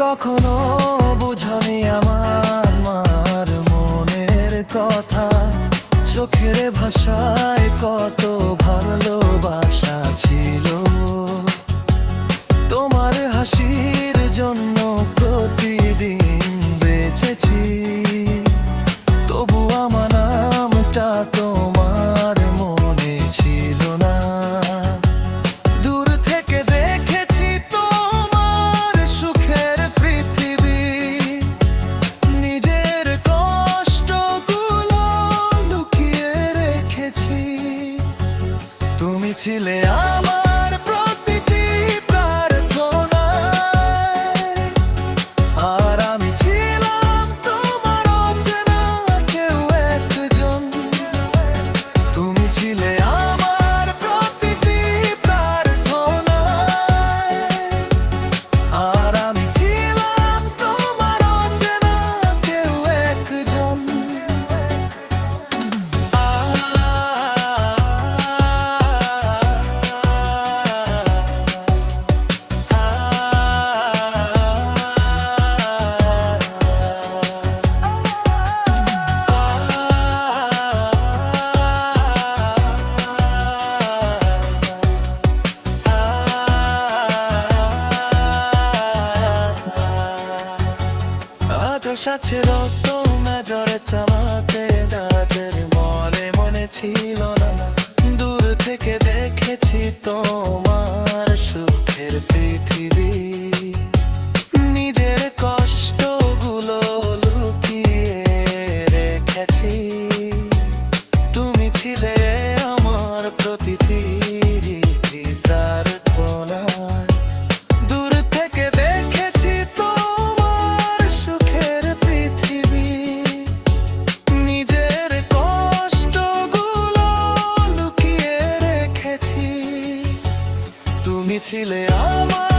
কখনো বুঝনি আমার মনের কথা, চোখের ভাষায় কত ভালোবাসা ছিল। তোমার হাসির জন্য প্রতিদিন বেঁচেছি, তবু আমার নামটা তোমার মনে ছিল না। দূর থেকে দেখেছি তোমার সুখের পৃথিবী, নিজের কষ্টগুলো লুকিয়ে রেখেছি। তুমি ছিলে আমার প্রতিটি প্রার্থনায়, আর আমি ছিলাম তোমার অচেনা কেউ একজন। তুমি ছিলে আমার প্রতিটি প্রার্থনায়, আর আমি ছিলাম তোমার অচেনা কেউ একজন। আকাশ আছে রক্ত মেজরে চামাতে, গাছের মনে মনে ছিল না। দূর থেকে দেখেছি তোমার সুখের পৃথিবী, নিজের কষ্টগুলো লুকিয়ে রেখেছি। তুমি ছিলে আমার প্রতিটি প্রার্থনায়, দূর থেকে দেখেছি তোমার সুখের পৃথিবী, নিজের কষ্টগুলো লুকিয়ে রেখেছি। তুমি ছিলে আমার